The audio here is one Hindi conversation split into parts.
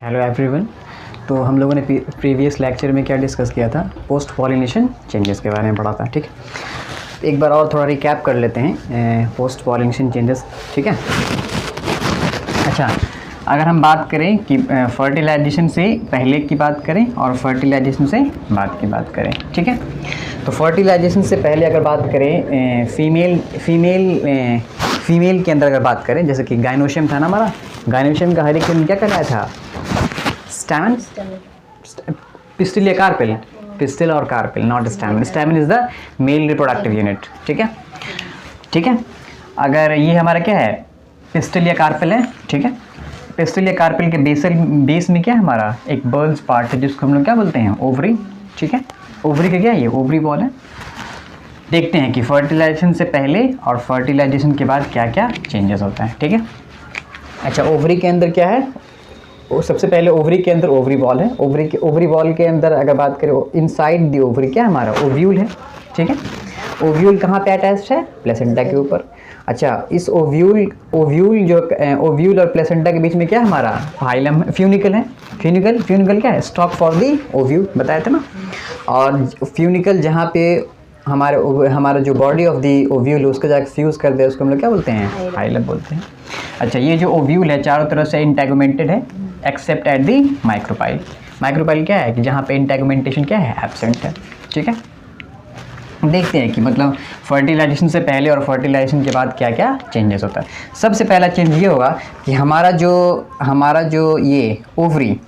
Hello everyone. तो हम लोगों ने प्रीवियस लेक्चर में क्या डिस्कस किया था, पोस्ट पॉलिनेशन चेंजेस के बारे में पढ़ा था। ठीक है, एक बार और थोड़ा रिकैप कर लेते हैं पोस्ट पॉलिनेशन चेंजेस। ठीक है, अच्छा, अगर हम बात करें कि फर्टिलाइजेशन से पहले की बात करें और फर्टिलाइजेशन से बाद की बात करें। ठीक है, तो फर्टिलाइजेशन से पहले अगर बात करें फीमेल के अंदर अगर बात करें, जैसे कि गाइनोशियम था ना हमारा, गाइनोशियम का हाइड्रोजन क्या कहलाया था, स्टैमेन, पिस्टिल या कार्पेल, पिस्टिल और carpel, not stamen. Stamen is the male reproductive unit. ठीक है, ठीक है, अगर ये हमारा क्या है, पिस्टिल या कार्पेल है। ठीक है, पिस्टिल या कार्पेल के बेस में क्या है हमारा, एक बल्ज पार्ट है जिसको हम लोग क्या बोलते हैं, ओवरी। ठीक है, ओवरी का क्या है, ये ओवरी बॉल है। देखते हैं कि फर्टिलाइजेशन से पहले और फर्टिलाइजेशन के बाद क्या क्या चेंजेस होता है। ठीक है, अच्छा, ओवरी के अंदर क्या है, वो सबसे पहले ओवरी के अंदर ओवरी बॉल है। ओवरी बॉल के अंदर अगर बात करें, इनसाइड दी ओवरी क्या है हमारा, ओव्यूल है। ठीक है, ओव्यूल कहाँ पे अटैच्ड है, प्लेसेंटा के ऊपर। अच्छा, इस ओव्यूल और प्लेसेंटा के बीच में क्या है हमारा, फाइलम, फ्यूनिकल है। फ्यूनिकल क्या है, स्टॉक फॉर दी ओव्यूल, बताया था ना। और फ्यूनिकल जहाँ पे हमारा जो बॉडी ऑफ दी ओव्यूल उसको जाकर फ्यूज़ कर दे, उसको हम लोग क्या बोलते हैं, फाइलम बोलते हैं। अच्छा, ये जो ओव्यूल है चारों तरफ से इंटेगुमेंटेड है accept at the micropyle. Micropyle क्या है कि जहाँ पे इंटेगुमेंटेशन क्या है, एब्सेंट है। ठीक है, देखते हैं कि मतलब फर्टिलाइजेशन से पहले और फर्टिलाइजेशन के बाद क्या क्या चेंजेस होता है। सबसे पहला चेंज ये होगा कि हमारा जो ये ओवरी,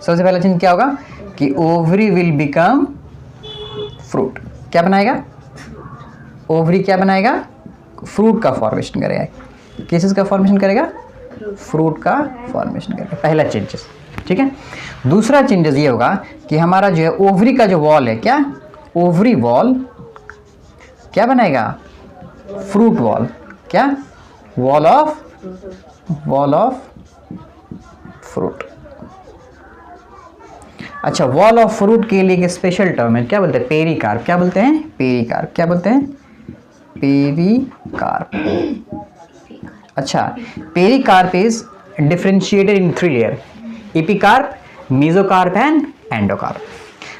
सबसे पहला चेंज क्या होगा कि ओवरी विल बिकम फ्रूट। क्या बनाएगा, ओवरी क्या बनाएगा, फ्रूट का फॉर्मेशन करेगा। किस का फॉर्मेशन करेगा, फ्रूट का फॉर्मेशन करेगा, पहला चेंजेस। ठीक है, दूसरा चेंजेस ये होगा कि हमारा जो है ओवरी का जो वॉल है, क्या ओवरी वॉल क्या बनाएगा, फ्रूट वॉल। क्या, वॉल ऑफ फ्रूट। अच्छा, वॉल ऑफ फ्रूट के लिए एक स्पेशल टर्म है, क्या बोलते हैं, पेरिकार्प। क्या बोलते हैं, पेरिकार्प। क्या बोलते हैं, पेरिकार्प। अच्छा, pericarp is differentiated in 3 layer, epicarp, mesocarp and endocarp.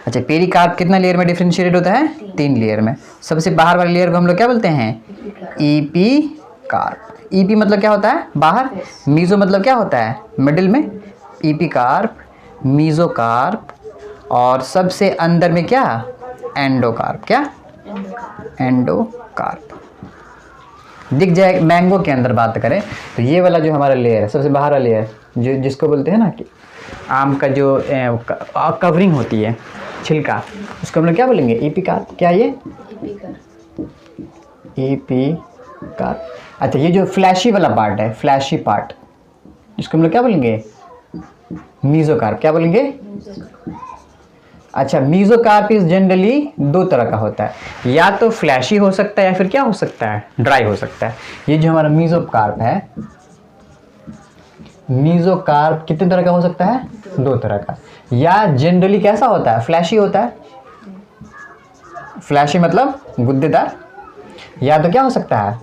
अच्छा, पेरिकार्प कितना लेयर में डिफरेंशिएटेड होता है, 3 लेयर में। सबसे बाहर वाले लेयर को हम लोग क्या बोलते हैं, एपिकार्प। ईपी मतलब क्या होता है, बाहर। मीजो मतलब क्या होता है, मिडिल में। एपिकार्प, मेसोकार्प और सबसे अंदर में क्या, एंडोकार्प। क्या, एंडोकार्प दिख जाए। मैंगो के अंदर बात करें तो ये वाला जो हमारा लेयर है, सबसे बाहर वाला लेयर, जो जिसको बोलते हैं ना कि आम का जो कवरिंग होती है, छिलका, उसको हम लोग क्या बोलेंगे, एपिकार्प। क्या ये, एपिकार्प। अच्छा, ये जो फ्लैशी वाला पार्ट है, फ्लैशी पार्ट, जिसको हम लोग क्या बोलेंगे, मेसोकार्प। क्या बोलेंगे, अच्छा, मेसोकार्प इज जनरली 2 तरह का होता है, या तो फ्लैशी हो सकता है या फिर क्या हो सकता है, ड्राई हो सकता है। ये जो हमारा मेसोकार्प है, मेसोकार्प कितने तरह का हो सकता है, 2 तरह का। या जनरली कैसा होता है, फ्लैशी होता है। फ्लैशी मतलब गुद्देदार, या तो क्या हो सकता है,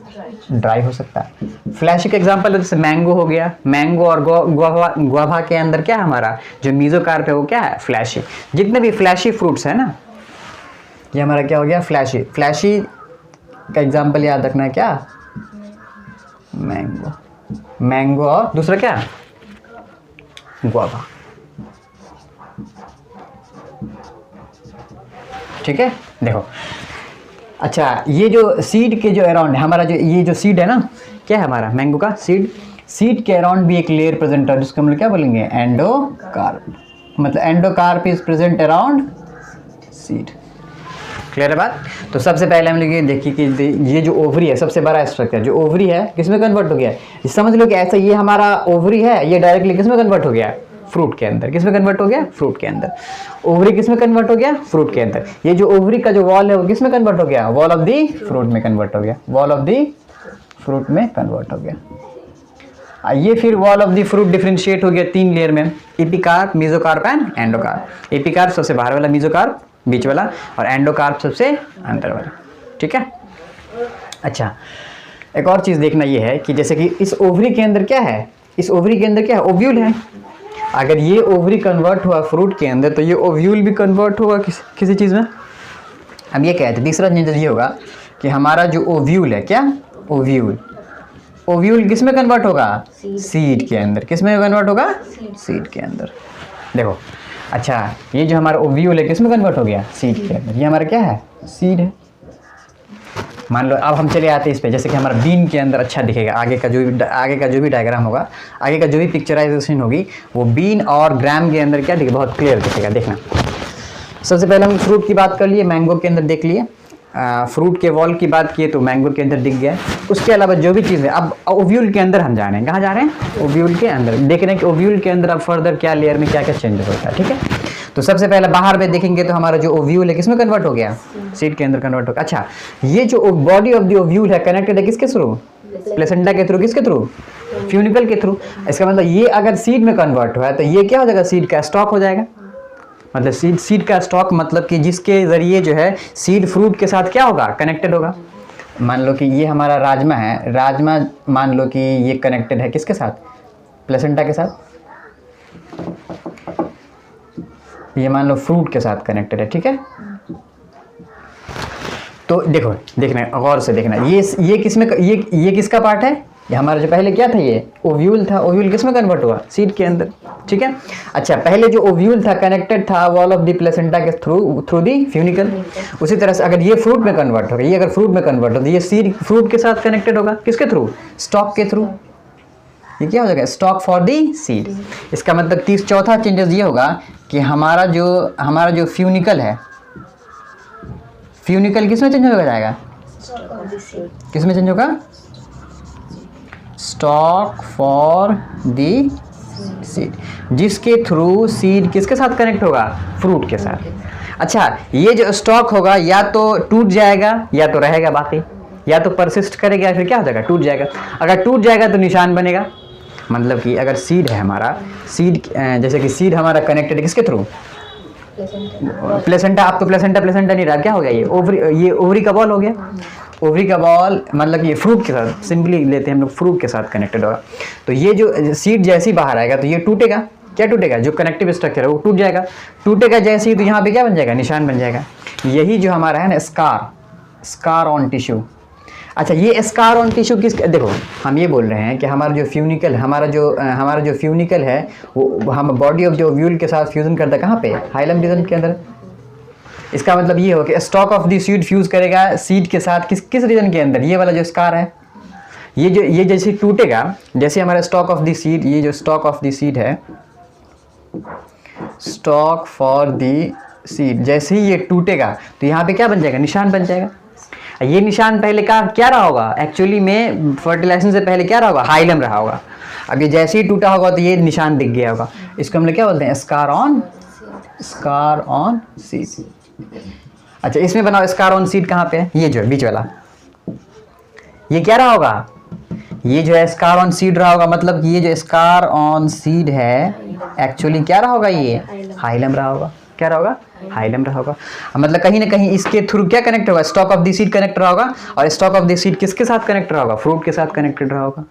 ड्राई हो सकता है। फ्लैशी का एग्जांपल जैसे मैंगो हो गया, मैंगो और गुआवा के अंदर क्या है हमारा जो मेसोकार्प है, वो क्या है, फ्लैशी। जितने भी फ्लैशी फ्रूट्स है ना, ये हमारा क्या हो गया, फ्लैशी। फ्लैशी का एग्जांपल याद रखना है, क्या, मैंगो और दूसरा क्या, गुआवा। ठीक है, देखो। अच्छा, ये जो सीड के जो अराउंड है हमारा, जो ये जो सीड है ना, क्या है हमारा, मैंगो का सीड के अराउंड भी एक लेयर प्रेजेंट है, जिसको हम लोग क्या बोलेंगे, एंडोकार्प। मतलब endocarp is present around seed. Clear है बात। तो सबसे पहले हम लोग ये देखिए कि ये जो ओवरी है, सबसे बड़ा स्ट्रक्चर जो ओवरी है, किसमें कन्वर्ट हो गया, समझ लो कि ऐसा ये हमारा ओवरी है, ये डायरेक्टली किसमें कन्वर्ट हो गया, फ्रूट के अंदर। किसमें कन्वर्ट हो गया, फ्रूट के अंदर। ओवरी किसमें कन्वर्ट हो गया, फ्रूट के अंदर। ये जो ओवरी का जो वॉल है वो किसमें कन्वर्ट हो गया, वॉल ऑफ दी फ्रूट में कन्वर्ट हो गया, वॉल ऑफ दी फ्रूट में कन्वर्ट हो गया। ये फिर wall of the fruit differentiate हो गया 3 लेयर में, epicarp, mesocarp and endocarp. Epicarp सबसे बाहर वाला, मेसोकार्प बीच वाला, और एंडोकार्प सबसे अंदर वाला। ठीक है, अच्छा, एक और चीज़ देखना ये है कि जैसे कि इस ओवरी के अंदर क्या है, इस ओवरी के अंदर क्या है, ओव्यूल है। अगर ये ओवरी कन्वर्ट हुआ फ्रूट के अंदर तो ये ओव्यूल भी कन्वर्ट होगा किसी चीज़ में। अब ये कहते हैं तीसरा चेंजेस ये होगा कि हमारा जो ओव्यूल है, क्या ओव्यूल, ओव्यूल किस में कन्वर्ट होगा, सीड के अंदर। किस में कन्वर्ट होगा, सीड के अंदर। देखो अच्छा ये जो हमारा ओव्यूल है किस में कन्वर्ट हो गया, सीड के अंदर। ये हमारा क्या है, सीड है। मान लो अब हम चले आते हैं इस पे, जैसे कि हमारा बीन के अंदर अच्छा दिखेगा, आगे का जो भी डायग्राम होगा, आगे का जो भी पिक्चराइजेशन होगी वो बीन और ग्राम के अंदर क्या दिखेगा, बहुत क्लियर दिखेगा। देखना सबसे पहले हम फ्रूट की बात कर लिए, मैंगो के अंदर देख लिए, फ्रूट के वॉल की बात किए तो मैंगो के अंदर दिख गया। उसके अलावा जो भी चीज़ है, अब ओव्यूल के अंदर हम जा रहे हैं, कहाँ जा रहे हैं, ओव्यूल के अंदर। देख रहे हैं कि ओव्यूल के अंदर अब फर्दर क्या लेयर में क्या क्या चेंजेस होता है, ठीक है। तो सबसे पहले बाहर में देखेंगे तो हमारा जो ओव्यूल है किसमें कन्वर्ट हो गया, सीड के अंदर कन्वर्ट हो गया। अच्छा ये जो बॉडी ऑफ द ओव्यूल है कनेक्टेड है किसके थ्रू, प्लेसेंटा के थ्रू, किसके थ्रू, फ्यूनिकल के थ्रू। इसका मतलब ये अगर सीड में कन्वर्ट हुआ है तो ये क्या हो जाएगा, सीड का स्टॉक हो जाएगा। मतलब सीड का स्टॉक मतलब कि जिसके ज़रिए जो है सीड फ्रूट के साथ क्या होगा, कनेक्टेड होगा। मान लो कि ये हमारा राजमा है, राजमा मान लो कि ये कनेक्टेड है किसके साथ, प्लेसेंटा के साथ। ये मान लो फ्रूट के साथ कनेक्टेड है, ठीक है। तो देखो देखना गौर से देखना, ये किसमें, ये किसका पार्ट है, ये हमारा जो पहले क्या था, ये ओव्यूल था। ओव्यूल किसमें कन्वर्ट हुआ, सीड के अंदर, ठीक है। अच्छा पहले जो ओव्यूल था कनेक्टेड था वॉल ऑफ द प्लेसेंटा के थ्रू दी फ्यूनिकल। उसी तरह से अगर ये फ्रूट में कन्वर्ट होगा, ये अगर फ्रूट में कन्वर्ट हो तो ये सीड फ्रूट के साथ कनेक्टेड होगा, किसके थ्रू, स्टॉक के थ्रू। ये क्या हो जाएगा, स्टॉक फॉर दी सीड। इसका मतलब चौथा चेंजेस ये होगा कि हमारा जो फ्यूनिकल है, फ्यूनिकल किस में चेंज हो जाएगा, किस में चेंज होगा, स्टॉक फॉर दी सीड, जिसके थ्रू सीड किसके साथ कनेक्ट होगा, फ्रूट के साथ। अच्छा ये जो स्टॉक होगा या तो टूट जाएगा या तो रहेगा बाकी, या तो परसिस्ट करेगा या फिर क्या हो जाएगा, टूट जाएगा। अगर टूट जाएगा तो निशान बनेगा, मतलब कि अगर सीड है हमारा, सीड जैसे कि सीड हमारा कनेक्टेड है किसके थ्रू, प्लेसेंटा। अब तो प्लेसेंटा नहीं रहा, क्या हो गया, ये ओवरी का बॉल हो गया। ओवरी का बॉल मतलब ये फ्रूट के साथ, सिंपली लेते हैं हम लोग, फ्रूट के साथ कनेक्टेड होगा। तो ये जो सीड जैसे ही बाहर आएगा तो ये टूटेगा, क्या टूटेगा, जो कनेक्टिव स्ट्रक्चर है वो टूट जाएगा। टूटेगा जैसे ही तो यहाँ पे क्या बन जाएगा, निशान बन जाएगा। यही जो हमारा है ना स्कार ऑन टिश्यू। अच्छा ये स्कार ऑन टिश्यू देखो हम ये बोल रहे हैं कि हमारा जो फ्यूनिकल, हमारा जो फ्यूनिकल है वो हम बॉडी ऑफ द ओव्यूल के साथ फ्यूजन करता है कहाँ पे, हाइलम रीजन के अंदर। इसका मतलब ये हो कि stock of the seed fuse करेगा सीड के साथ किस रीजन के अंदर, ये वाला जो स्कार है, ये जैसे टूटेगा, जैसे हमारा स्टॉक ऑफ द सीड, ये जो स्टॉक ऑफ द सीड है, स्टॉक फॉर द सीड, जैसे ही ये टूटेगा तो यहाँ पे क्या बन जाएगा, निशान बन जाएगा। ये निशान पहले का क्या रहा होगा, एक्चुअली में फर्टिलाइजेशन से पहले क्या रहा होगा, हाइलम रहा होगा। अब ये जैसे ही टूटा होगा तो ये निशान दिख गया होगा। इसको हम लोग क्या बोलते हैं, स्कार ऑन सीड। अच्छा इसमें बनाओ स्कार ऑन सीड कहाँ पे है, ये जो है बीच वाला, ये क्या रहा होगा, ये जो है स्कार ऑन सीड रहा होगा। मतलब कि ये जो स्कार ऑन सीड है एक्चुअली क्या रहा होगा, ये हाइलम रहा होगा। क्या रहा होगा, हाइलम रहा होगा। मतलब कहीं ना कहीं इसके थ्रू क्या कनेक्ट होगा, stock of the seed connect रहा होगा, और स्टॉक ऑफ द सीड किसके साथ कनेक्ट रहा होगा, फ्रूट के साथ कनेक्टेड रहा होगा।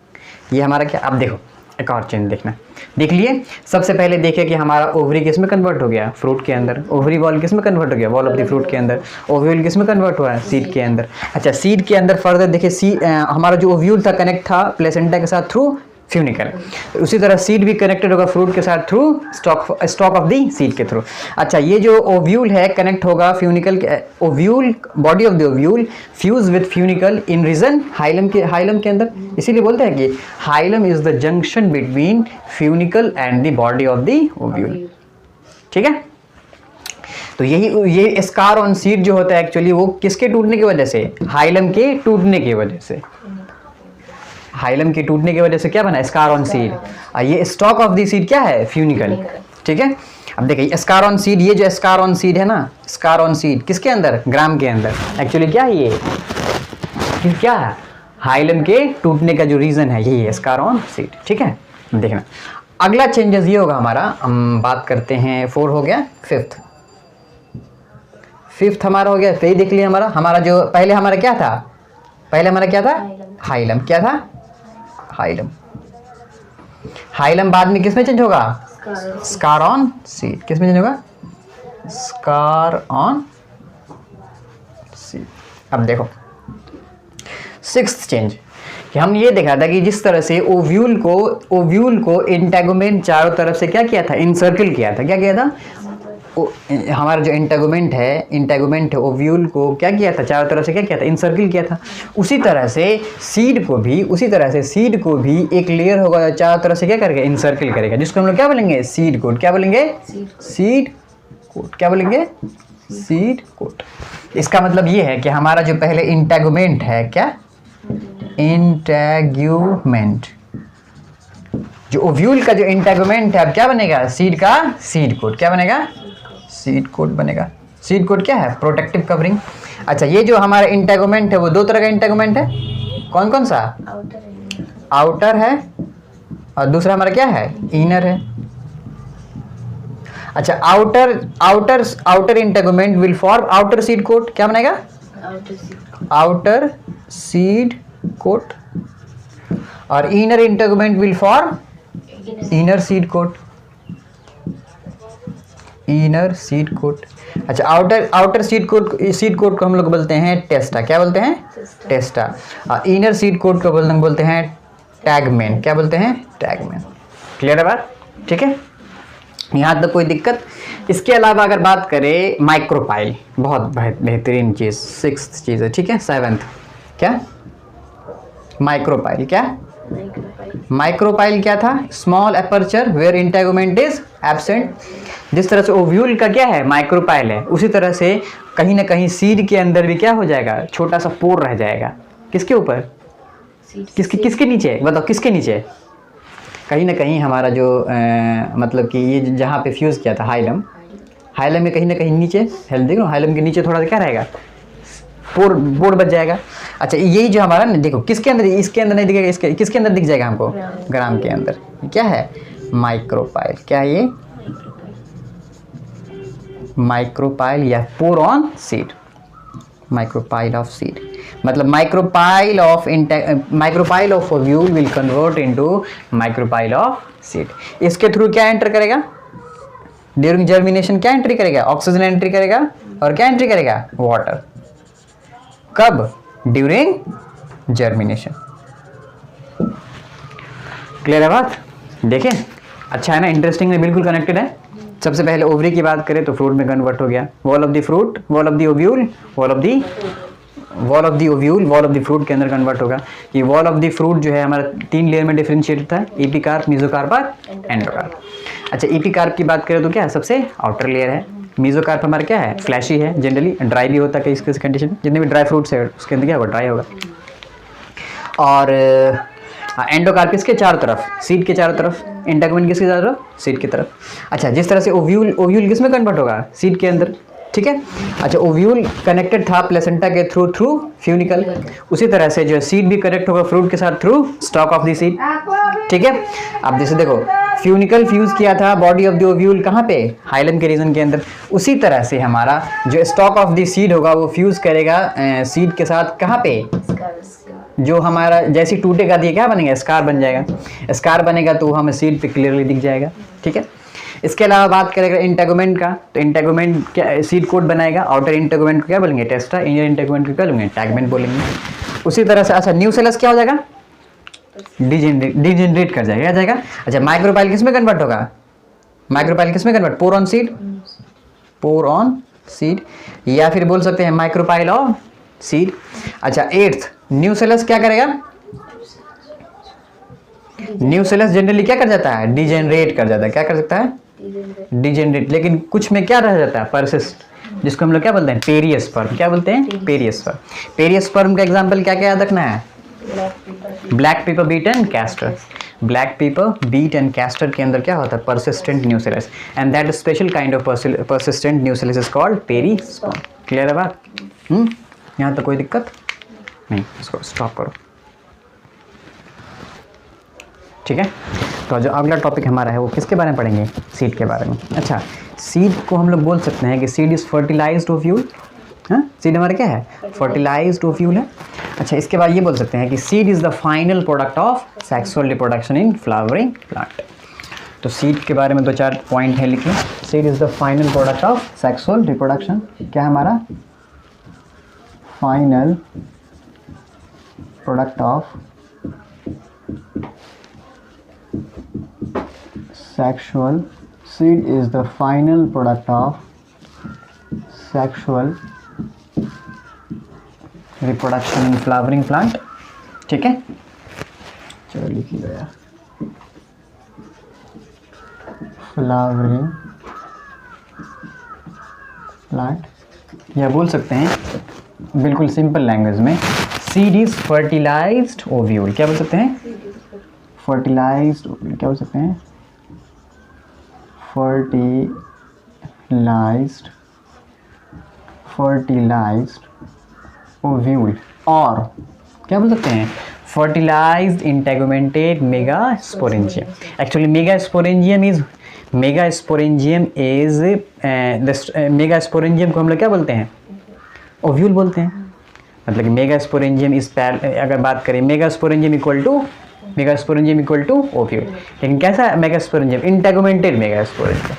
ये हमारा क्या, अब देखो एक और चेंज देखना, देख लिए। सबसे पहले देखे कि हमारा ओवरी किस में कन्वर्ट हो गया, फ्रूट के अंदर। ओवरी बॉल किस में कन्वर्ट हो गया, बॉल ऑफ द फ्रूट के अंदर। ओव्यूल किस में कन्वर्ट हुआ है, सीड के अंदर। अच्छा सीड के अंदर फर्दर देखिए हमारा जो ओव्यूल था कनेक्ट था प्लेसेंटा के साथ थ्रू फ्यूनिकल। उसी तरह सीड भी कनेक्टेड होगा फ्रूट के साथ through stalk of the seed के थ्रू। अच्छा ये जो ओव्यूल है कनेक्ट होगा फ्यूनिकल के, ovule body of the ovule fuse with funicle in region hilum के अंदर। इसीलिए बोलते हैं कि hilum is the junction between funicle and the body of the ovule, ठीक है। तो ये स्कार ऑन सीड जो होता है एक्चुअली वो किसके टूटने की वजह से, हाइलम के टूटने की वजह से। हाइलम के टूटने की वजह से क्या बना, स्कार ऑन सीड। ये स्टॉक ऑफ दी सीड क्या है, फ्यूनिकल, ठीक है। अब देखिए स्कार ऑन सीड, ये जो स्कार ऑन सीड है ना, स्कार ऑन सीड किसके अंदर, ग्राम के अंदर। एक्चुअली क्या है ये क्या है, हाइलम के टूटने का जो रीजन है यही है, स्कार ऑन सीड, ठीक है। देखना अगला चेंजेस ये होगा हमारा, हम बात करते हैं 4 हो गया, फिफ्थ हमारा हो गया। तो ये देख लिया हमारा जो पहले हमारा क्या था, हाइलम। क्या था, हाइलम बाद में किस में चेंज होगा, स्कार ऑन सीड, किस में चेंज होगा? Scar on seed. अब देखो सिक्स्थ चेंज कि हमने ये देखा था कि जिस तरह से ओव्यूल को इंटेगुमेंट चारों तरफ से क्या किया था? इनसर्किल किया था। क्या किया था? हमारा जो इंटेगुमेंट है ओव्यूल को क्या किया था? चारों तरफ से क्या किया था? इनसर्किल किया था। उसी तरह से सीड को भी एक लेयर होगा चारों तरफ से क्या करेगा? इनसर्किल करेगा, जिसको हम लोग क्या बोलेंगे? Seed coat. क्या बोलेंगे? Seed coat. क्या बोलेंगे? Seed coat. इसका मतलब ये है कि हमारा जो पहले इंटेगुमेंट है, क्या? इंटेगुमेंट, जो ओव्यूल का जो इंटेगुमेंट है, अब क्या बनेगा? सीड का सीड कोट। क्या बनेगा? सीड कोट बनेगा। सीड कोट क्या है? Protective covering. अच्छा, ये जो हमारा इंटेगुमेंट है वो दो तरह का इंटेगुमेंट है। कौन कौन सा? आउटर है और दूसरा हमारा क्या है? इनर है। अच्छा, outer integument will form outer seed coat. क्या बनेगा? Outer seed coat. और inner integument will form inner seed coat. Inner seed coat. अच्छा, आउटर सीड कोट को हम लोग बोलते हैं टेस्टा। क्या बोलते हैं? टेस्टा। और इनर सीड कोट को बोलते हैं टैगमेन। क्या बोलते हैं? टैगमेन। क्लियर है बात? ठीक है, यहाँ तक कोई दिक्कत? इसके अलावा अगर बात करें माइक्रोपाइल, बहुत बेहतरीन चीज़, सिक्स्थ चीज़ है। ठीक है, सेवेंथ क्या? माइक्रोपाइल। क्या? माइक्रोपाइल क्या था? Small aperture where integument is absent. जिस तरह से ओव्यूल का क्या है? माइक्रोपाइल है, उसी तरह से कहीं ना कहीं सीड के अंदर भी क्या हो जाएगा? छोटा सा पोर रह जाएगा। किसके ऊपर? किसके नीचे? बताओ किसके नीचे? कहीं ना कहीं हमारा जो मतलब कि ये जहाँ पे फ्यूज़ किया था हाइलम में कहीं ना कहीं नीचे, देखो हाइलम के नीचे थोड़ा सा क्या रहेगा? पोर बच जाएगा। अच्छा, यही जो हमारा देखो किसके अंदर, इसके अंदर नहीं दिखेगा, किसके अंदर दिख जाएगा हमको? ग्राम के अंदर। क्या है? माइक्रोपाइल। क्या है ये? माइक्रोपाइल या pore on seed. Micropyle of seed मतलब micropyle of ovule will convert into micropyle of seed. इसके थ्रू क्या एंटर करेगा? ड्यूरिंग जर्मिनेशन क्या एंट्री करेगा? ऑक्सीजन एंट्री करेगा और क्या एंट्री करेगा? वाटर। कब? During germination. क्लियर है बात? देखें, अच्छा है ना, इंटरेस्टिंग है, बिल्कुल कनेक्टेड है। सबसे पहले ओवरी की बात करें तो फ्रूट में कन्वर्ट हो गया। Wall of the fruit, wall of the ovule, wall of the fruit के अंदर कन्वर्ट होगा। ये वॉल ऑफ द फ्रूट जो है हमारा 3 लेयर में डिफरेंशिएट होता है, एपिकार्प, मेसोकार्प और एंडोकार्प। अच्छा, एपिकार्प की बात करें तो क्या है? सबसे आउटर लेयर है। मेसोकार्प हमारा क्या है? फ्लैशी है, जनरली ड्राई भी होता है कई कंडीशन में, जितने भी ड्राई फ्रूट्स है उसके अंदर क्या होगा? ड्राई होगा। और एंडोकार्प किसके चारों तरफ? सीड के चारों तरफ। इंटेगुमेंट किसके चारों तरफ? सीड की तरफ। अच्छा, जिस तरह से ओव्यूल किस में कन्वर्ट होगा? सीड के अंदर। ठीक है। अच्छा, ओव्यूल कनेक्टेड था प्लेसेंटा के थ्रू फ्यूनिकल, उसी तरह से जो सीड भी कनेक्ट होगा फ्रूट के साथ through stalk of the seed. ठीक है। अब जैसे देखो फ्यूनिकल फ्यूज किया था बॉडी ऑफ द ओव्यूल कहाँ पे? हाइलम के रीजन के अंदर। उसी तरह से हमारा जो स्टॉक ऑफ द सीड होगा वो फ्यूज करेगा सीड के साथ कहाँ पे? जो हमारा जैसे टूटेगा तो ये क्या बनेगा? स्कार बन जाएगा। स्कार बनेगा तो हमें सीड पे क्लियरली दिख जाएगा। ठीक है। इसके अलावा बात करेंगे इंटेगुमेंट का, तो इंटेगुमेंट क्या सीड कोट बनाएगा। आउटर इंटेगुमेंट को क्या बोलेंगे? टेस्टा। इनर इंटेगुमेंट को क्या बोलेंगे? टैगमेंट बोलेंगे। उसी तरह से अच्छा न्यूसेलस क्या हो जाएगा? डिजेनरेट कर जाएगा। क्या जाएगा? अच्छा, माइक्रोपाइल किस में कन्वर्ट होगा? माइक्रोपाइल किस में convert? Pore on seed. Pore on seed, या फिर बोल सकते हैं माइक्रोपाइल ऑफ सीड। अच्छा, 8th न्यूसेलस क्या करेगा? न्यूसेलस जनरली क्या कर जाता है? डिजेनरेट कर जाता है। क्या कर सकता है? डिजेनरेट। लेकिन कुछ में क्या रह जाता है? परसिस्ट, जिसको हम लोग क्या बोलते हैं? पेरियस्पर्म। क्या बोलते हैं? पेरियस्पर्म। पेरियस्पर्म का एग्जांपल क्या क्या याद रखना है? Black pepper beet and castor. Black pepper beet and castor के अंदर क्या होता है? Persistent nucellus, and that special kind of persistent nucellus is called perisperm. Clear है बात? यहाँ तो कोई दिक्कत नहीं, इसको स्टॉप करो। ठीक है। तो जो अगला टॉपिक हमारा है वो किसके बारे में पढ़ेंगे? सीड के बारे में। अच्छा, सीड को हम लोग बोल सकते हैं कि सीड इज फर्टिलाइज्ड ओव्यूल। हाँ, सीड हमारा क्या है? फर्टिलाइज्ड ओव्यूल है। अच्छा, इसके बाद ये बोल सकते हैं कि seed is the final product of sexual reproduction in flowering plant. तो सीड के बारे में 2-4 पॉइंट है लिखिए। Seed is the final product of sexual reproduction. क्या है हमारा? Final product of sexual, seed is the final product of sexual reproduction in flowering plant. ठीक है, चलो लिखिएगा यार, फ्लावरिंग प्लांट, या बोल सकते हैं बिल्कुल सिंपल लैंग्वेज में, सीड इज फर्टिलाइज्ड ओव्यूल। क्या बोल सकते हैं? Fertilized ovule. क्या बोल सकते हैं? Fertilized ovule. और क्या बोल सकते हैं? Fertilized integumented megasporangium. Actually megasporangium is megasporangium को हम लोग क्या बोलते हैं? ओव्यूल बोलते हैं। मतलब कि मेगास्पोरेंजियम इज, अगर बात करें मेगास्पोरेंजियम इक्वल टू ओव्यूल, लेकिन कैसा मेगास्पोरेंजियम? इंटेगुमेंटेड मेगास्पोरेंजियम।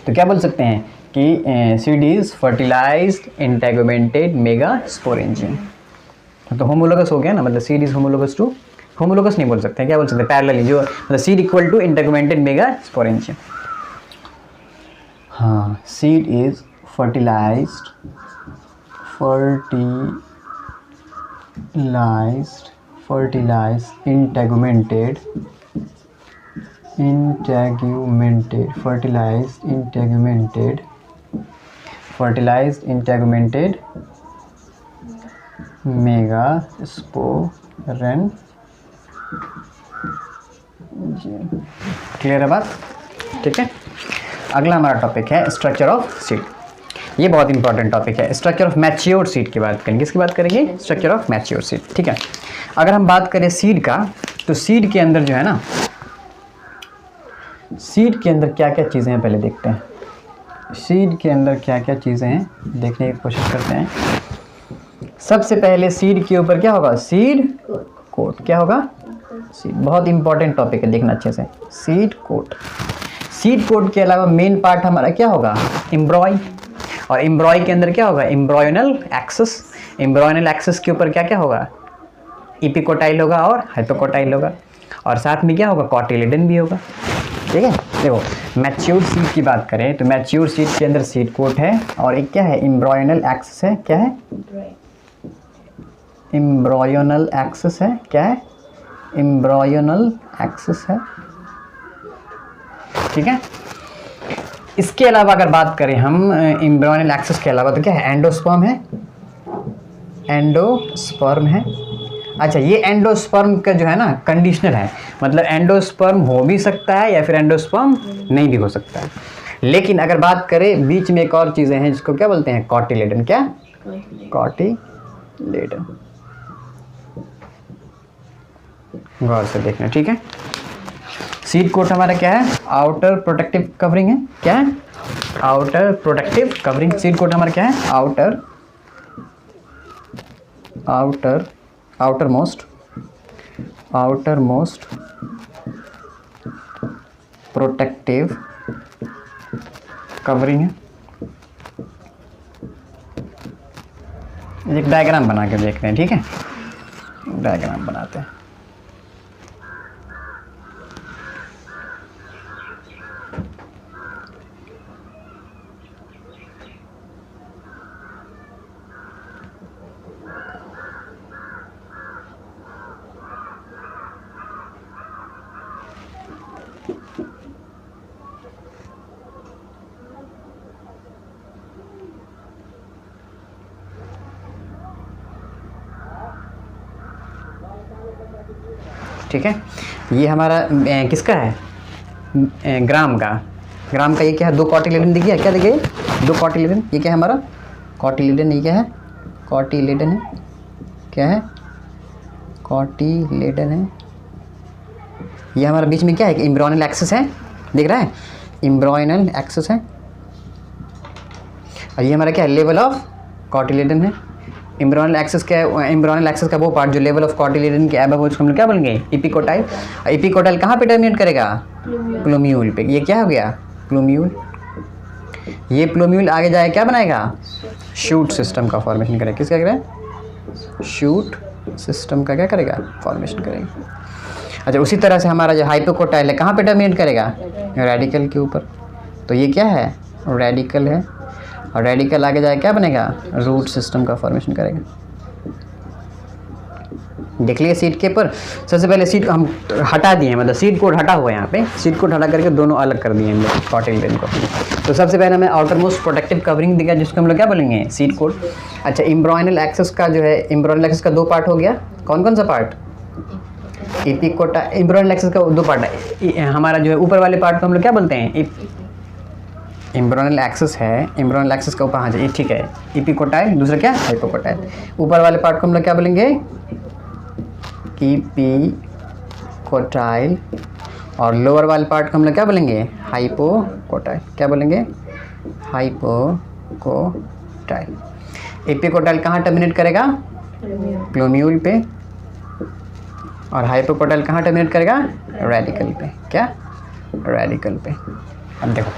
तो क्या बोल सकते हैं कि seed is fertilised integumented megasporangium. तो होमोलोगस हो गया ना, मतलब seed is homologous to, homologous नहीं बोल सकते, क्या बोल सकते हैं? पैरेलली, जो मतलब seed equal to integumented megasporangium. हाँ, seed is fertilised integumented megasporen। Clear है बात? ठीक है, अगला हमारा टॉपिक है स्ट्रक्चर ऑफ सीड। ये बहुत इंपॉर्टेंट टॉपिक है। स्ट्रक्चर ऑफ मैच्योर सीड की बात करेंगे। किसकी बात करेंगे? Structure of mature seed. ठीक है, अगर हम बात करें सीड का, तो सीड के अंदर जो है ना, सीड के अंदर क्या क्या चीज़ें हैं पहले देखते हैं। सीड के अंदर क्या क्या चीज़ें हैं देखने की कोशिश करते हैं। सबसे पहले सीड के ऊपर क्या होगा? Seed coat. क्या होगा? सीड। बहुत इंपॉर्टेंट टॉपिक है, देखना अच्छे से। Seed coat. सीड कोट के अलावा मेन पार्ट हमारा क्या होगा? एम्ब्रॉय। और एम्ब्रॉय के अंदर क्या होगा? एम्ब्रॉयनल एक्सिस। एम्ब्रॉयनल एक्सिस के ऊपर क्या क्या होगा? इपिकोटाइल होगा और हाइपोकोटाइल होगा, और साथ में क्या होगा? कॉटिलिडन भी होगा। ठीक है, देखो मैच्योर सीड की बात करें तो मैच्योर सीड के अंदर सीड कोट है, और एक क्या है? एम्ब्रॉयनल एक्सिस है। क्या है? एम्ब्रॉयनल एक्सिस है। क्या है? एम्ब्रॉयनल एक्सिस है। ठीक है, इसके अलावा अगर बात करें हम एम्ब्रॉयनल एक्सिस के अलावा, तो क्या है? एंडोस्पर्म है। एंडोस्पर्म है। अच्छा, ये एंडोस्पर्म का जो है ना कंडीशनल है, मतलब एंडोस्पर्म हो भी सकता है या फिर एंडोस्पर्म नहीं भी हो सकता है। लेकिन अगर बात करें बीच में एक और चीज़ें हैं जिसको क्या बोलते हैं? कॉटिलेडन। क्या? कॉटिलेडन। गौर से देखना। ठीक है, सीड कोट हमारा क्या है? आउटर प्रोटेक्टिव कवरिंग है। क्या है? Outer protective covering. Seed coat हमारा क्या है? outermost प्रोटेक्टिव कवरिंग है। एक डायग्राम बना के देखते हैं। ठीक है, डायग्राम बनाते हैं। ठीक है, ये हमारा किसका है? ग्राम का। ग्राम का ये क्या है? 2 कॉटिलेडन दिखिए। क्या दिखे? 2 कॉटिलेडन। ये क्या है हमारा? कॉटिलेडन। ये क्या है? कॉटिलेडन है। क्या है? कॉटिलेडन है। ये हमारा बीच में क्या है? एम्ब्रॉयनल एक्सिस है। दिख रहा है? एम्ब्रॉयनल एक्सिस है। और ये हमारा क्या है? लेवल ऑफ कॉटिलेडन है। एम्ब्रॉयनल एक्सिस क्या है? एम्ब्रॉयनल एक्सिस का वो पार्ट जो लेवल ऑफ कॉटिलेडन के अबव, उसको हम लोग क्या बोलेंगे? एपिकोटाइल। एपिकोटाइल कहाँ पे टर्मिनेट करेगा? प्लूम्यूल पे। ये क्या हो गया? प्लूम्यूल। ये प्लूम्यूल आगे जाए क्या बनाएगा? शूट सिस्टम का फॉर्मेशन करेगा। किसका करेगा? शूट सिस्टम का क्या करेगा? फॉर्मेशन करेगा। अच्छा, उसी तरह से हमारा जो हाइपोकोटाइल है कहाँ पे टर्मिनेट करेगा? रेडिकल के ऊपर। तो ये क्या है? रेडिकल है। और रेडिकल आगे जाए क्या बनेगा? रूट सिस्टम का फॉर्मेशन करेगा। देख लिए सीड के ऊपर। सबसे पहले सीड हम हटा दिए, मतलब सीड कोड हटा हुआ है यहाँ पे। सीड कोड हटा करके दोनों अलग कर दिए हम लोग कॉटिलेडन को। तो सबसे पहले हमें आउटर मोस्ट प्रोटेक्टिव कवरिंग दिया, जिसको हम लोग क्या बोलेंगे? Seed code. अच्छा, एम्ब्रॉयनल एक्सेस का जो है, एम्ब्रॉयनल एक्सेस का 2 पार्ट हो गया। कौन कौन सा पार्ट? एपिकोटा। एम्ब्रॉयनल एक्सेस का 2 पार्ट है। हमारा जो है ऊपर वाले पार्ट को हम लोग क्या बोलते हैं? एम्ब्रॉयनल एक्सेस है। एम्ब्रॉयनल एक्सेस का ऊपर, हाँ जी ठीक है, एपिकोटाइल। दूसरा क्या? हाइपोकोटाइल। ऊपर वाले पार्ट को हम लोग क्या बोलेंगे? एपिकोटाइल। और लोअर वाले पार्ट को हम लोग क्या बोलेंगे? हाइपोकोटाइल। क्या बोलेंगे? हाइपोकोटाइल। एपिकोटाइल कहाँ टर्मिनेट करेगा? प्लूम्यूल पे। और हाइपोकोटाइल कहाँ टर्मिनेट करेगा? रेडिकल पे। क्या? रेडिकल पे। अब देखो,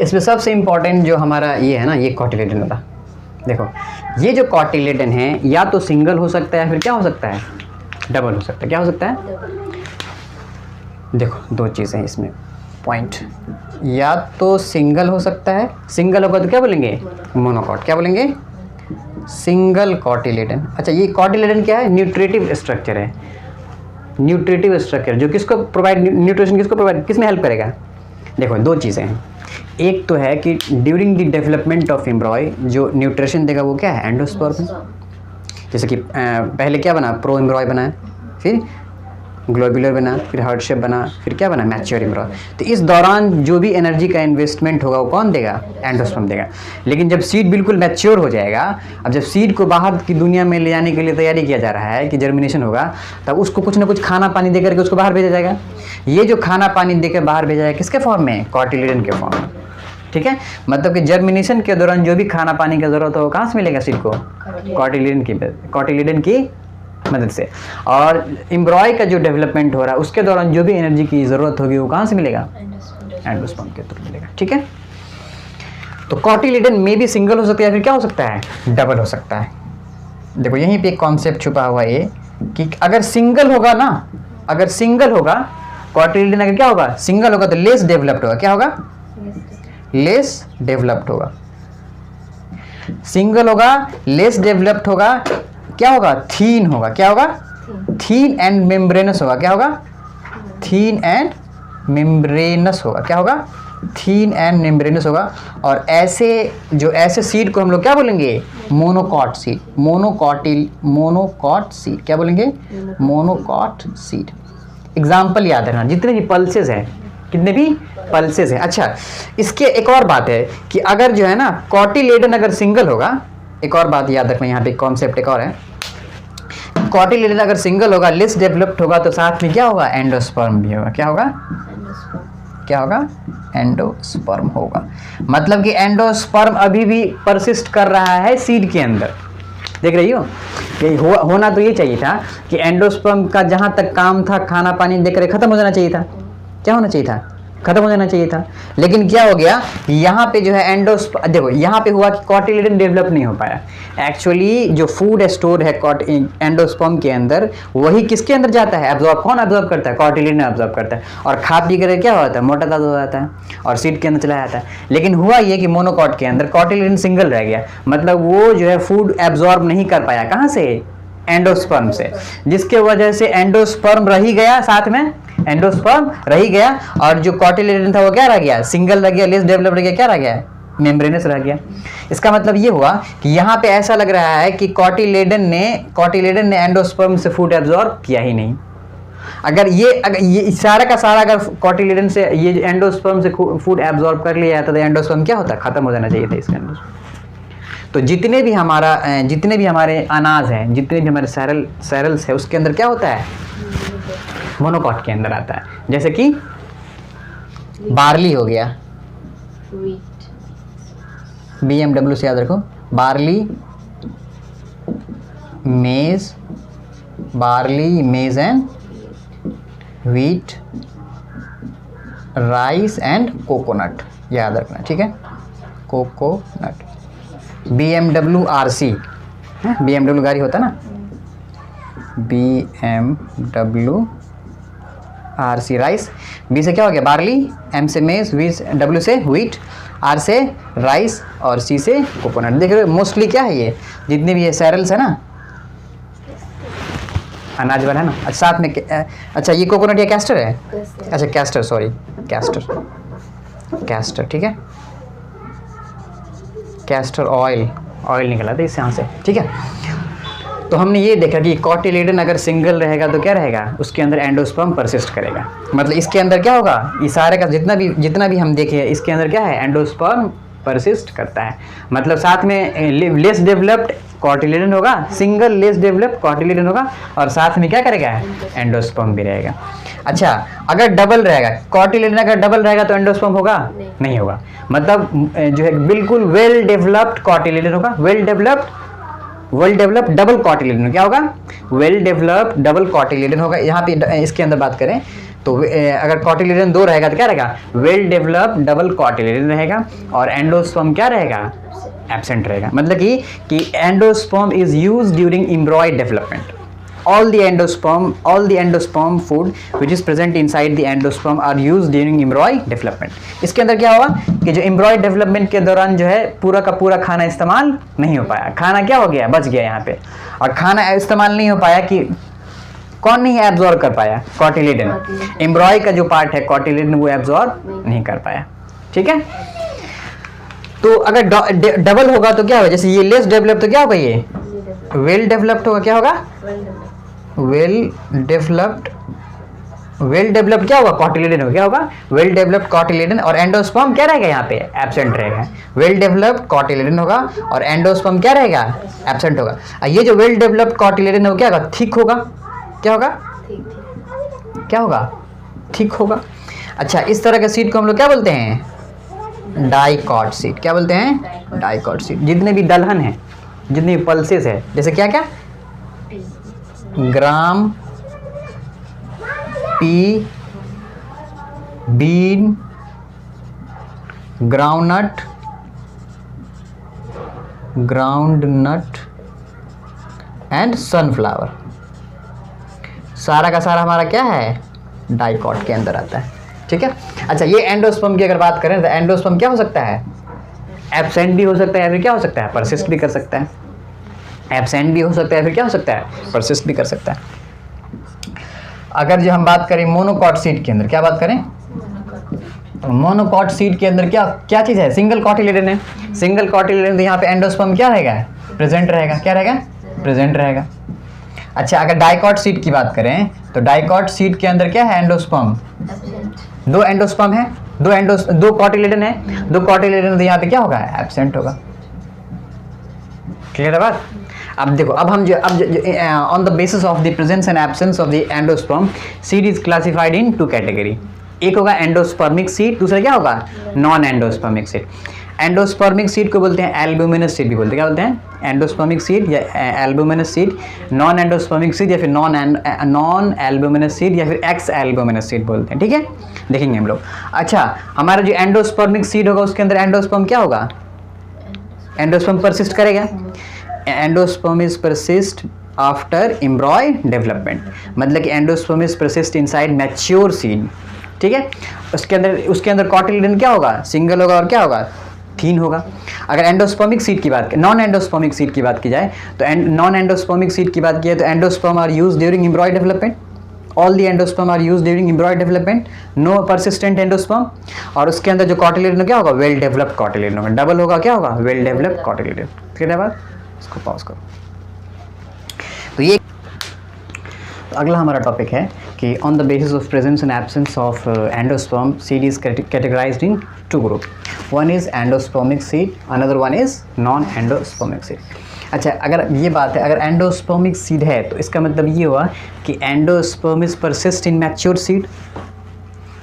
इसमें सबसे इम्पॉर्टेंट जो हमारा ये है ना, ये कॉटिलेडन वाला। देखो, ये जो कॉटिलेडन है या तो सिंगल हो सकता है, फिर क्या हो सकता है? डबल हो सकता है। क्या हो सकता है? देखो, 2 चीज़ें हैं इसमें पॉइंट। या तो सिंगल हो सकता है, सिंगल होगा तो क्या बोलेंगे? मोनोकॉट। क्या बोलेंगे? Single cotyledon. अच्छा, ये कॉटिलेडन क्या है? न्यूट्रिटिव स्ट्रक्चर है। न्यूट्रिटिव स्ट्रक्चर जो किसको प्रोवाइड, न्यूट्रिशन किसको प्रोवाइड, किस में हेल्प करेगा? देखो, 2 चीज़ें हैं। एक तो है कि ड्यूरिंग द डेवलपमेंट ऑफ एम्ब्रॉय जो न्यूट्रिशन देगा वो क्या है? एंडोस्पर्म। जैसे कि पहले क्या बना? प्रो एम्ब्रॉय बना, फिर ग्लोबुलर बना, फिर हार्ट शेप बना, फिर क्या बना? मैच्योर एम्ब्रॉय। तो इस दौरान जो भी एनर्जी का इन्वेस्टमेंट होगा वो कौन देगा? एंडोस्पर्म देगा। लेकिन जब सीड बिल्कुल मैच्योर हो जाएगा, अब जब सीड को बाहर की दुनिया में ले जाने के लिए तैयारी किया जा रहा है कि जर्मिनेशन होगा, तब उसको कुछ ना कुछ खाना पानी दे करके उसको बाहर भेजा जाएगा। ये जो खाना पानी देकर बाहर भेजा जाएगा किसके फॉर्म में? कॉटिलेडन के फॉर्म में। ठीक है, मतलब कि जर्मिनेशन के दौरान जो भी खाना पानी की जरूरत हो कहाँ से मिलेगा सीड को? कॉटिलेडन की मदद से। और एम्ब्रॉय का जो डेवलपमेंट हो रहा है उसके दौरान जो भी एनर्जी की ज़रूरत होगी वो कहाँ से मिलेगा? एंडोस्पर्म के थ्रू मिलेगा। ठीक है, तो कॉटिलेडन में भी सिंगल हो सकता है, फिर क्या हो सकता है? डबल हो सकता है। देखो, यहीं पे एक कॉन्सेप्ट छुपा हुआ है कि अगर सिंगल होगा ना, अगर सिंगल होगा कॉटिलेडन, अगर क्या होगा? सिंगल होगा तो लेस डेवलप्ड होगा। क्या होगा? लेस डेवलप्ड होगा। सिंगल होगा, लेस डेवलप्ड होगा। क्या होगा? थीन होगा। क्या होगा? थीन एंड मेम्ब्रेनस होगा। क्या होगा? थीन एंड मेम्ब्रेनस होगा। क्या होगा? थीन एंड मेम्ब्रेनस होगा। और ऐसे सीड को हम लोग क्या बोलेंगे? Monocot seed. Monocot seed. क्या बोलेंगे? Monocot seed. एग्जाम्पल याद रखना, जितने भी पल्सेस हैं, कितने भी पल्सेस हैं। अच्छा, इसके एक और बात है कि अगर जो है ना कॉटिलेडन अगर सिंगल होगा, एक और बात याद रखना, यहाँ पे कॉन्सेप्ट एक और है। कॉटिलेडन अगर सिंगल होगा, लेस डेवलप्ड होगा, तो साथ में क्या होगा? एंडोस्पर्म भी होगा। क्या होगा? क्या होगा? एंडोस्पर्म होगा। मतलब कि एंडोस्पर्म अभी भी परसिस्ट कर रहा है सीड के अंदर। देख रही हो? ये होना तो ये चाहिए था कि एंडोस्पर्म का जहाँ तक काम था खाना पानी देकर खत्म हो जाना चाहिए था। क्या होना चाहिए था? खत्म हो जाना चाहिए था। लेकिन क्या हो गया? यहाँ पे जो है देखो, यहाँ पे हुआ कि कॉटिलेडन डेवलप नहीं हो पाया। एक्चुअली जो फूड स्टोर है एंडोस्पर्म के अंदर, वही किसके अंदर जाता है? एब्जॉर्ब। कौन एब्जॉर्ब करता है? कॉटिलेडन एब्जॉर्ब करता है। और खा पी कर क्या होता है? मोटा ताजा हो जाता है और सीड के अंदर चला जाता है। लेकिन हुआ ये कि मोनोकॉट के अंदर कॉटिलेडन सिंगल रह गया, मतलब वो जो है फूड एब्जॉर्ब नहीं कर पाया। कहाँ से? एंडोस्पर्म से। जिसके वजह से एंडोस्पर्म रह ही गया, साथ में एंडोस्पर्म रह ही गया, और जो कॉटिलेडन था वो क्या रह गया? सिंगल रह गया, लेस डेवलप्ड रह गया। क्या रह गया? मेम्ब्रेनस रह गया। इसका मतलब ये हुआ कि यहाँ पे ऐसा लग रहा है कि कॉटिलेडन ने एंडोस्पर्म से फूड एब्जॉर्ब किया ही नहीं। अगर ये सारा का सारा अगर कॉटिलेडन से ये एंडोस्पर्म से फूड एब्जॉर्ब कर लिया जाता तो एंडोस्पर्म क्या होता? खत्म हो जाना चाहिए था इसका एंडोस्पर्म। तो जितने भी हमारे अनाज हैं, जितने भी हमारे सैरल्स है, उसके अंदर क्या होता है? मोनोकॉट के अंदर आता है। जैसे कि बार्ली हो गया, BMW से याद रखो, बार्ली, मेज and wheat, rice and coconut, याद रखना, ठीक है, कोकोनट। BMW RC, BMW गाड़ी होता ना, BMW RC राइस। बी से क्या हो गया बार्ली, एम से मेज, डब्ल्यू से व्हीट, आर से राइस और सी से कोकोनट। देख रहे हो मोस्टली क्या है ये जितने भी ये सैरल्स है ना, अनाज वाला है ना। अच्छा साथ में अच्छा ये कोकोनट या कैस्टर है, अच्छा कैस्टर, सॉरी कैस्टर, कैस्टर ठीक है, कैस्टर ऑयल, ऑयल निकला था इससे यहाँ से, ठीक है। तो हमने ये देखा कि कॉटिलेडन अगर सिंगल रहेगा तो क्या रहेगा, उसके अंदर एंडोस्पर्म परसिस्ट करेगा। मतलब इसके अंदर क्या होगा, ये सारे का जितना भी हम देखे इसके अंदर क्या है, एंडोस्पर्म परसिस्ट करता है। मतलब साथ में लेस डेवलप्ड कॉटिलेडन होगा, सिंगल लेस डेवलप्ड कॉटिलेडन होगा, और साथ में क्या करेगा, एंडोस्पर्म भी रहेगा। अच्छा अगर डबल रहेगा, कॉटिलेडन अगर डबल रहेगा तो एंडोस्पर्म होगा नहीं होगा। मतलब जो है बिल्कुल वेल डेवलप्ड कॉटिलेडन होगा, वेल डेवलप्ड डबल कॉटिलेडन क्या होगा, वेल डेवलप्ड डबल कॉटिलेडन होगा। यहाँ पे इसके अंदर बात करें तो अगर कॉटिलेडन 2 रहेगा तो क्या रहेगा, वेल डेवलप्ड डबल कॉटिलेडन रहेगा, और एंडोस्पर्म क्या रहेगा, एब्सेंट रहेगा। मतलब कि endosperm is used during embryo development. all the endosperm food which is present inside the endosperm are used during embryonic development। इसके अंदर क्या हुआ कि जो एम्ब्रॉयड डेवलपमेंट के दौरान जो है पूरा का पूरा खाना इस्तेमाल नहीं हो पाया, खाना क्या हो गया, बच गया यहाँ पे। और खाना इस्तेमाल नहीं हो पाया कि कौन नहीं एब्जॉर्ब कर पाया, कॉटिलेडन, एम्ब्रॉय का जो पार्ट है कॉटिलेडन वो एब्जॉर्ब नहीं कर पाया, ठीक है। तो अगर डबल होगा तो क्या होगा, जैसे ये लेस डेवलप तो क्या होगा, ये वेल डेवलप्ड होगा, क्या होगा, वेल डेवलप्ड क्या होगा, कॉटिलेडन होगा, क्या होगा, वेल डेवलप्ड कॉटिलेडन, और एंडोस्पर्म क्या रहेगा यहाँ पे, एब्सेंट रहेगा। वेल डेवलप्ड कॉटिलेडन होगा और एंडोस्पर्म क्या रहेगा, एब्सेंट होगा। ये जो वेल डेवलप्ड कॉटिलेडन होगा क्या होगा, थिक होगा, क्या होगा, क्या होगा, थिक होगा। अच्छा इस तरह के सीड को हम लोग क्या बोलते हैं, डाइकॉट सीड। क्या बोलते हैं, डाइकॉट सीड। जितने भी दलहन है, जितनी भी पल्सेस है, जैसे क्या क्या, gram, pea, bean, groundnut and sunflower, सारा का सारा हमारा क्या है, डाइकॉट के अंदर आता है, ठीक है। अच्छा ये एंडोस्पर्म की अगर बात करें तो एंडोस्पर्म क्या हो सकता है, एब्सेंट भी हो सकता है या फिर क्या हो सकता है, परसिस्ट भी कर सकता है। एब्सेंट भी हो सकता है फिर क्या हो सकता है, परसिस्ट भी कर सकता है। अगर जो हम बात करें मोनोकॉट सीड के अंदर, क्या बात करें, मोनोकॉट सीड के अंदर क्या चीज़ है, सिंगल कॉटिलेडन है। सिंगल कॉटिलेडन तो यहाँ पे एंडोस्पर्म क्या रहेगा, प्रेजेंट रहेगा, क्या रहेगा, प्रेजेंट रहेगा। अच्छा अगर डाइकॉट सीड की बात करें तो डाइकॉट सीड के अंदर क्या है, एंडोस्पर्म, 2 एंडोस्पर्म है, 2 कॉटिलेडन है, 2 कॉटिलेडन तो यहाँ पे क्या होगा, एब्सेंट होगा। क्लियर है बात। अब देखो अब on the basis of the presence and absence of the endosperm seed is classified in 2 category. एक होगा एंडोस्पर्मिक सीड, दूसरा क्या होगा, non endospermic seed. Endospermic seed को बोलते हैं एल्ब्यूमिनस सीड भी बोलते हैं, क्या बोलते हैं, एंडोस्पर्मिक सीड या albuminous seed. Non endospermic seed या फिर नॉन एल्ब्यूमिनस सीड या फिर एक्स एल्ब्यूमिनस सीड बोलते हैं, ठीक है, देखेंगे हम लोग। अच्छा हमारा जो एंडोस्पर्मिक सीड होगा उसके अंदर एंडोस्पर्म क्या होगा, एंडोस्पर्म परसिस्ट करेगा। Endosperm is persist after एम्ब्रॉय development, मतलब कि endosperm is persist inside mature seed, ठीक है। उसके अंदर कॉटिलेडन क्या होगा, सिंगल होगा और क्या होगा, थीन होगा। अगर एंडोस्पर्मिक सीड की बात, नॉन एंडोस्पर्मिक सीड की बात की जाए तो नॉन एंडोस्पर्मिक सीड की बात की जाए तो endosperm are used during embryo development. All the endosperm are used during embryo development, no persistent endosperm. और उसके अंदर जो कॉटिलेडन क्या होगा, वेल डेवलप्ड कॉटिलेडन होगा, डबल होगा, क्या होगा, वेल डेवलप्ड कॉटिलेडन। ठीक है बात, इसको पॉज करो। तो ये अगला हमारा टॉपिक है कि on the basis of presence and absence of endosperm seed is categorised in 2 group, one is endospermic seed, another one is non endospermic seed. अच्छा अगर ये बात है, अगर एंडोस्पर्मिक सीड है तो इसका मतलब ये हुआ कि endosperm is persist in mature seed,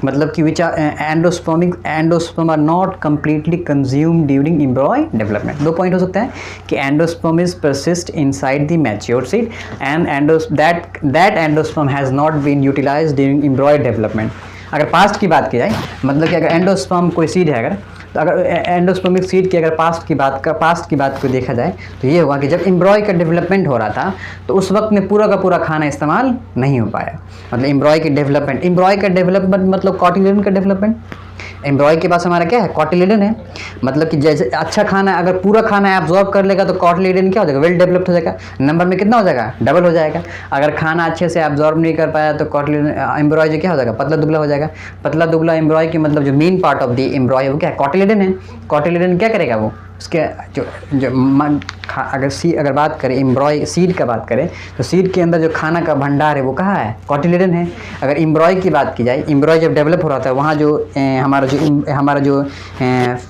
मतलब कि which endosperm are not completely consumed during embryo development. 2 point हो सकते हैं कि endosperm is persist inside the mature seed and that endosperm has not been utilized during embryo development. अगर पास्ट की बात की जाए, मतलब कि अगर एंडोस्पर्म कोई सीड है, अगर तो अगर एंडोस्पर्मिक सीड की अगर पास्ट की बात को देखा जाए तो ये हुआ कि जब एम्ब्रॉय का डेवलपमेंट हो रहा था तो उस वक्त में पूरा का पूरा खाना इस्तेमाल नहीं हो पाया। मतलब एम्ब्रॉय का डेवलपमेंट मतलब कॉटिलिडन का डेवलपमेंट। एम्ब्रॉय के पास हमारा क्या है, कॉटिलिडन है। मतलब कि जैसे अच्छा खाना अगर पूरा खाना एब्जॉर्ब कर लेगा तो कॉटिलिडन क्या हो जाएगा, वेल डेवलप्ड हो जाएगा, नंबर में कितना हो जाएगा, डबल हो जाएगा। अगर खाना अच्छे से एब्जॉर्ब नहीं कर पाया तो कॉटिलिडन एम्ब्रॉय जो क्या हो जाएगा, पतला दुबला हो जाएगा। पतला दुबला एम्ब्रॉय की मतलब जो मेन पार्ट ऑफ द एम्ब्रॉय वो क्या है, कॉटिलिडन है। कॉटिलिडन क्या करेगा, वो उसके अगर बात करें एम्ब्रॉय सीड का बात करें तो सीड के अंदर जो खाना का भंडार है वो कहाँ है, कॉटिलिडन है। अगर एम्ब्रॉय की बात की जाए, एम्ब्रॉय जब डेवलप हो रहा था वहाँ जो हमारा जो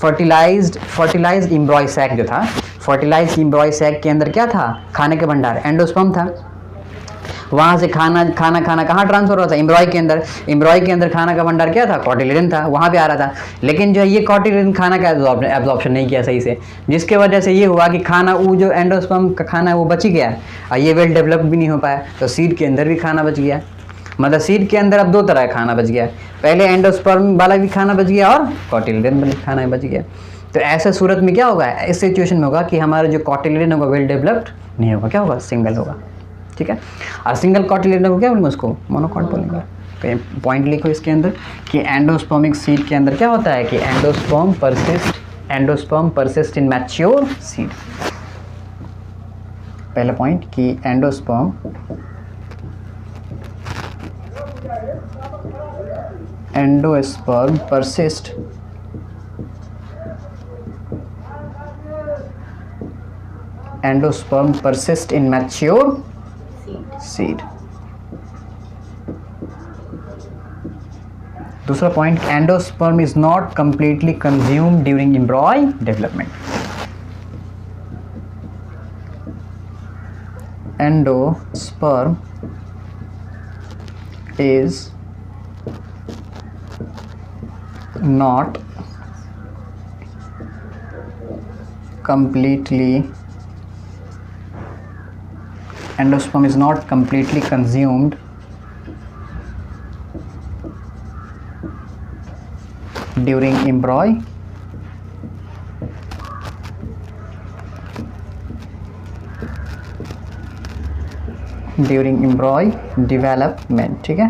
फर्टिलाइज्ड एम्ब्रॉय सैक जो था, फर्टिलाइज्ड एम्ब्रॉय सैक के अंदर क्या था, खाने का भंडार, एंडोस्पर्म था। वहाँ से खाना कहाँ ट्रांसफर हो रहा था, एम्ब्रॉय के अंदर। एम्ब्रॉय के अंदर खाना का भंडार क्या था, कॉटिलिडन था, वहाँ पे आ रहा था। लेकिन जो है ये कॉटिलिडन खाना का एब्जॉर्प्शन नहीं किया सही से, जिसके वजह से ये हुआ कि खाना वो जो एंडोस्पर्म का खाना है वो बच ही गया और ये वेल डेवलप भी नहीं हो पाया। तो सीड के अंदर भी खाना बच गया। मतलब सीड के अंदर अब दो तरह का खाना बच गया, पहले एंडोस्पर्म वाला भी खाना बच गया और कॉटिलिडन वाला खाना बच गया। तो ऐसे सूरत में क्या होगा, इस सिचुएशन में होगा कि हमारा जो कॉटिलिडन होगा वेल डेवलप्ड नहीं होगा, क्या होगा, सिंगल होगा। ठीक है, और सिंगल कॉटिलिडन को क्या बोलेंगे, उसको मोनोकॉट बोलेंगे। तो पॉइंट लिखो इसके अंदर कि एंडोस्पर्मिक सीड के अंदर क्या होता है कि endosperm persist in mature seed. पहला पॉइंट कि endosperm persist in mature seed। दूसरा point, endosperm is not completely consumed during embryo development. Endosperm is not completely consumed during embryo development। ठीक है,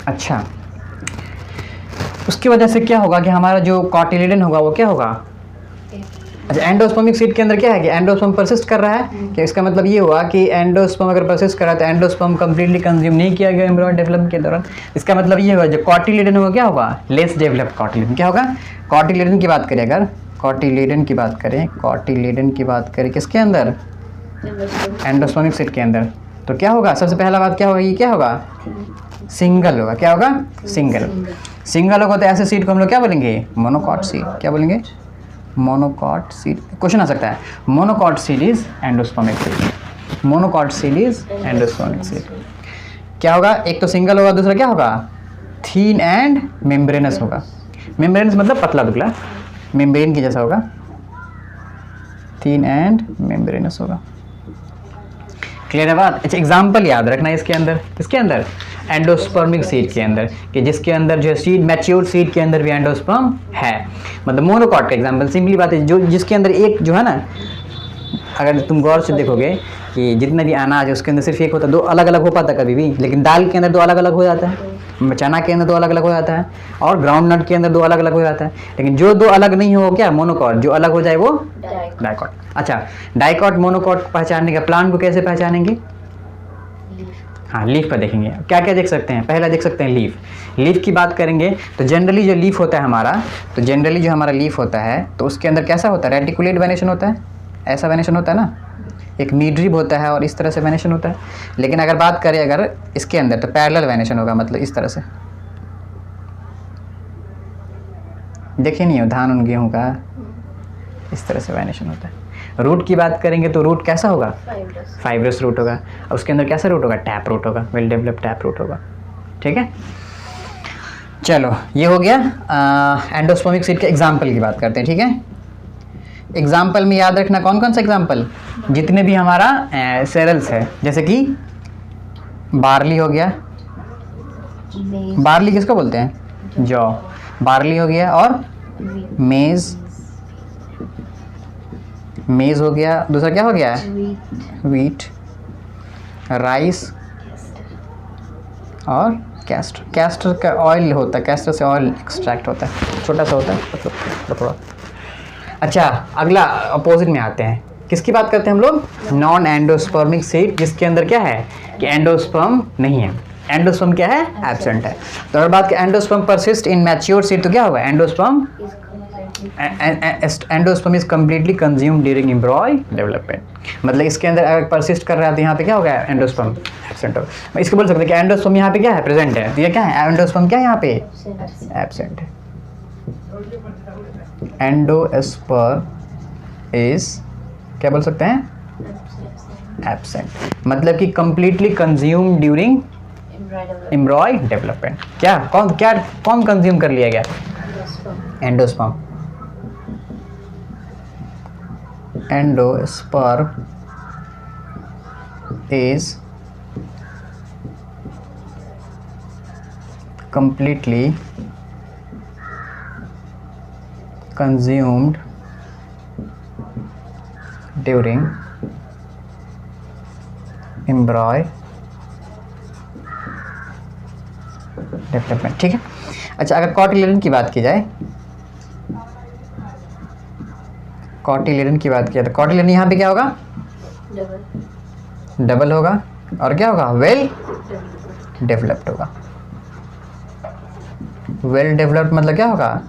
अच्छा, उसकी वजह से क्या होगा कि हमारा जो कॉटिलिडन होगा वो क्या होगा, अच्छा एंडोस्पर्मिक सीड के अंदर क्या है कि एंडोस्पर्म परसिस्ट कर रहा है, कि इसका मतलब ये हुआ कि एंडोस्पर्म अगर परसिस्ट कर रहा है तो एंडोस्पर्म कंप्लीटली कंज्यूम नहीं किया गया एम्ब्रॉय डेवलपमेंट के दौरान। इसका मतलब ये होगा जो कॉटिलिडन होगा क्या होगा, लेस डेवलप्ड कॉटिलिडन। क्या होगा, कॉटिलिडन की बात करें, अगर कॉटिलिडन की बात करें किसके अंदर, एंडोस्पर्मिक सीड के अंदर, तो क्या होगा, सबसे पहला बात क्या होगा, ये क्या होगा, सिंगल होगा। क्या होगा, सिंगल होगा। तो ऐसे सीड को हम लोग क्या बोलेंगे, मोनोकॉट सीड। क्या बोलेंगे, मोनोकॉट सीड। क्वेश्चन आ सकता है, monocot seed is endospermic seed. क्या होगा, एक तो सिंगल होगा, दूसरा क्या होगा, थीन एंड मेम्ब्रेनस होगा। मेम्ब्रेनस मतलब पतला दुबला, मेम्ब्रेन की जैसा होगा, थीन एंड मेम्ब्रेनस होगा। क्लियर है बात। अच्छा, एग्जाम्पल याद रखना है इसके अंदर एंडोस्पर्मिक सीड के अंदर, कि जिसके अंदर जो सीड मैच्योर सीड के अंदर भी एंडोस्पर्म है, मतलब मोनोकॉट का एग्जाम्पल। सिंपली बात है, जो जिसके अंदर एक जो है ना, अगर तुम गौर से देखोगे कि जितना भी अनाज है उसके अंदर सिर्फ एक होता है, दो अलग अलग हो पाता कभी भी, लेकिन दाल के अंदर दो अलग अलग हो जाता है, चना के अंदर दो अलग अलग हो जाता है, और ग्राउंड नट के अंदर दो अलग अलग हो जाता है। लेकिन जो दो अलग नहीं हो क्या, मोनोकॉट। जो अलग हो जाए वो डाइकॉट। अच्छा, डाइकॉट मोनोकॉट पहचानने का प्लांट को कैसे पहचानेंगे, हाँ लीफ पर देखेंगे। क्या क्या देख सकते हैं, पहला देख सकते हैं लीफ की बात करेंगे तो जनरली जो लीफ होता है हमारा, लीफ होता है तो उसके अंदर कैसा होता है, रेटिकुलेट वेनेशन होता है, ऐसा वेनेशन होता है ना, एक मिडरिब होता है और इस तरह से वेनेशन होता है। लेकिन अगर बात करें अगर इसके अंदर तो पैरेलल वेनेशन होगा, मतलब इस तरह से। देखे नहीं हो धान उन गेहूँ का, इस तरह से वेनेशन होता है। रूट की बात करेंगे तो रूट कैसा होगा, फाइब्रस रूट होगा, और उसके अंदर कैसा रूट होगा, टैप रूट होगा, वेल डेवलप्ड टैप रूट होगा। ठीक है, चलो ये हो गया एंडोस्पर्मिक सीड के एग्जाम्पल की बात करते हैं। ठीक है, एग्जाम्पल में याद रखना कौन कौन सा एग्जाम्पल, जितने भी हमारा सेरल्स है, जैसे कि बार्ली हो गया, बार्ली किसको बोलते हैं? जौ। बार्ली हो गया, और मेज, मेज हो गया। दूसरा क्या हो गया? व्हीट, राइस और कैस्टर। कैस्टर का ऑयल होता है, कैस्टर से ऑयल एक्सट्रैक्ट होता है, छोटा सा होता है थोड़ा। अच्छा, अगला अपोजिट में आते हैं। किसकी बात करते हैं हम लोग? नॉन एंडोस्पर्मिक सीड, जिसके अंदर क्या है कि एंडोस्पर्म नहीं है। एंडोस्पर्म क्या है? एब्सेंट है। तो अगर बात की endosperm persist in mature seed, तो क्या होगा? Endosperm is completely consume during embryo development. मतलब इसके अंदर अगर परसिस्ट कर रहा है तो यहाँ पे क्या होगा? एंडोस्पर्म एब्सेंट होगा। इसको बोल सकते हैं कि एंडोस्पर्म यहाँ पे क्या है? प्रेजेंट है। तो ये क्या है? एंडोस्पर्म क्या है यहाँ पे? एब्सेंट है। एंडोस्पर्म इज क्या बोल सकते हैं? एब्सेंट। मतलब कि completely consume during embryo development. कौन कंज्यूम कर लिया गया? Endosperm. Endosperm is completely consumed during embryo development. ठीक है। अच्छा, अगर कॉटिलिडन की बात की जाए, कॉटिलिडन की बात किया तो कॉटिलिडन यहाँ पे क्या होगा? डबल होगा, और क्या होगा? वेल डेवलप्ड होगा। वेल डेवलप्ड मतलब क्या होगा?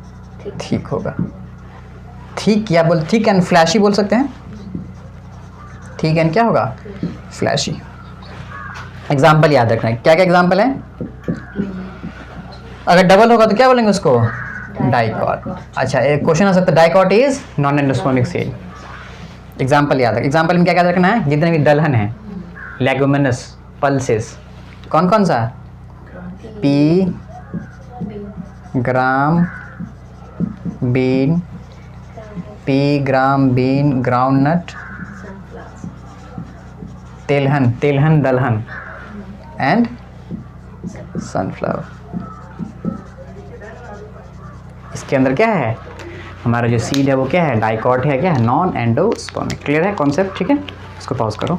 ठीक होगा। ठीक या बोल थिक एंड फ्लैशी बोल सकते हैं। ठीक एंड क्या होगा? फ्लैशी। एग्जाम्पल याद रखना है। क्या क्या एग्जाम्पल है? अगर डबल होगा तो क्या बोलेंगे उसको? डाइकॉट। अच्छा, एक क्वेश्चन आ सकता है, dicot is non endospermic seed. Example याद रख। एग्जाम्पल में क्या याद रखना है? जितने भी दलहन है, लेगुमिनस, पल्सेस, कौन कौन सा? Pea, gram bean, pea gram bean, groundnut, तेलहन, तेलहन दलहन, एंड सनफ्लावर। इसके अंदर क्या है? हमारा जो सीड है वो क्या है? डाइकॉट है। क्या है? Non endospermic. क्लियर है कॉन्सेप्ट? ठीक है, इसको पॉज करो।